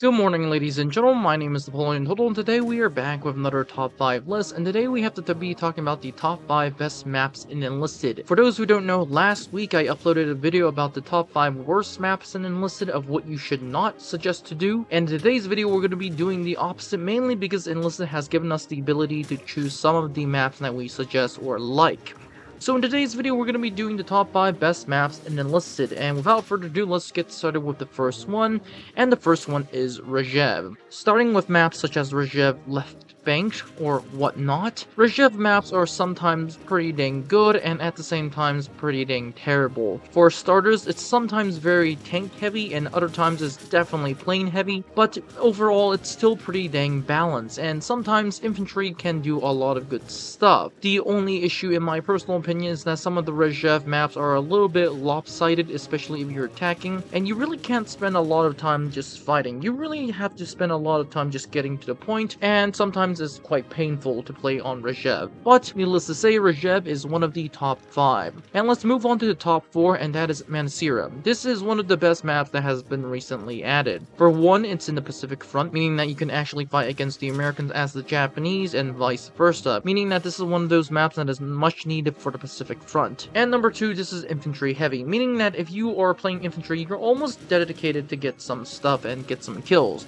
Good morning, ladies and gentlemen. My name is Napoleon, and today we are back with another top 5 list, and today we have to be talking about the top 5 best maps in Enlisted. For those who don't know, last week I uploaded a video about the top 5 worst maps in Enlisted of what you should not suggest to do, and in today's video we're going to be doing the opposite, mainly because Enlisted has given us the ability to choose some of the maps that we suggest or like. So in today's video, we're going to be doing the top 5 best maps in Enlisted, and without further ado, let's get started with the first one, and the first one is Regev. Starting with maps such as Regev Left Bank or whatnot, Regev maps are sometimes pretty dang good, and at the same time pretty dang terrible. For starters, it's sometimes very tank heavy, and other times it's definitely plane heavy, but overall it's still pretty dang balanced, and sometimes infantry can do a lot of good stuff. The only issue in my personal opinion is that some of the Regev maps are a little bit lopsided, especially if you're attacking, and you really can't spend a lot of time just fighting. You really have to spend a lot of time just getting to the point, and sometimes it's quite painful to play on Regev. But needless to say, Regev is one of the top 5. And let's move on to the top 4, and that is Mansira. This is one of the best maps that has been recently added. For one, it's in the Pacific Front, meaning that you can actually fight against the Americans as the Japanese, and vice versa, meaning that this is one of those maps that is much needed for the Pacific Front. And number 2, this is infantry heavy, meaning that if you are playing infantry, you're almost dedicated to get some stuff and get some kills.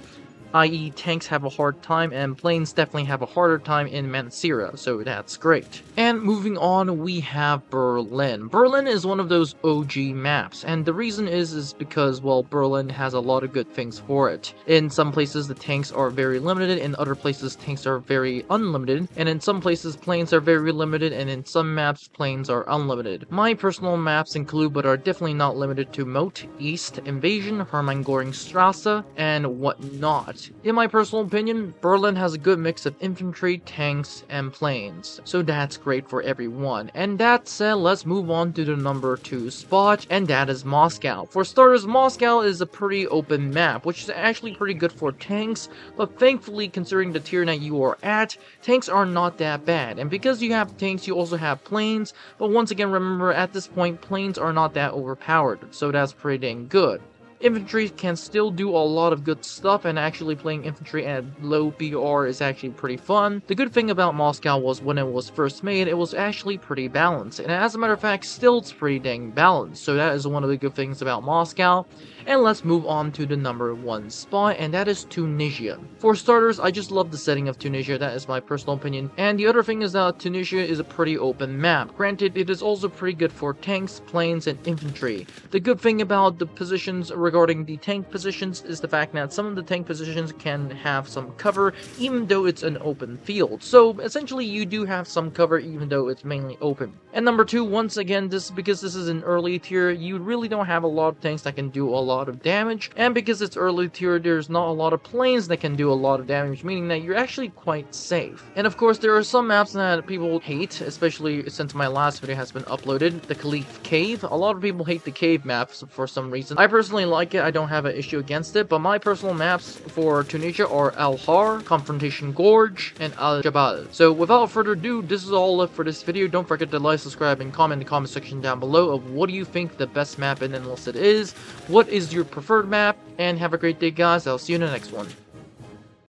I.e. tanks have a hard time, and planes definitely have a harder time in Mansira, so that's great. And moving on, we have Berlin. Berlin is one of those OG maps, and the reason is because, well, Berlin has a lot of good things for it. In some places, the tanks are very limited, in other places, tanks are very unlimited, and in some places, planes are very limited, and in some maps, planes are unlimited. My personal maps include, but are definitely not limited to, Moat, East, Invasion, Hermann-Göring-Strasse, and whatnot. In my personal opinion, Berlin has a good mix of infantry, tanks, and planes, so that's great for everyone. And that said, let's move on to the number 2 spot, and that is Moscow. For starters, Moscow is a pretty open map, which is actually pretty good for tanks, but thankfully, considering the tier that you are at, tanks are not that bad. And because you have tanks, you also have planes, but once again, remember, at this point, planes are not that overpowered, so that's pretty dang good. Infantry can still do a lot of good stuff, and actually playing infantry at low BR is actually pretty fun. The good thing about Moscow was when it was first made, it was actually pretty balanced, and as a matter of fact, still it's pretty dang balanced, so that is one of the good things about Moscow. And let's move on to the number 1 spot, and that is Tunisia. For starters, I just love the setting of Tunisia, that is my personal opinion, and the other thing is that Tunisia is a pretty open map. Granted, it is also pretty good for tanks, planes, and infantry. The good thing about the positions regarding the tank positions is the fact that some of the tank positions can have some cover even though it's an open field. So essentially you do have some cover even though it's mainly open. And number 2, once again, because this is an early tier, you really don't have a lot of tanks that can do a lot of damage, and because it's early tier, there's not a lot of planes that can do a lot of damage, meaning that you're actually quite safe. And of course, there are some maps that people hate, especially since my last video has been uploaded, the Caliph Cave. A lot of people hate the cave maps for some reason. I personally like it, I don't have an issue against it, but my personal maps for Tunisia are Al Har, Confrontation Gorge, and Al Jabal. So without further ado, this is all left for this video. Don't forget to like, subscribe, and comment in the comment section down below of what do you think the best map in Enlisted is, what is your preferred map, and have a great day guys. I'll see you in the next one.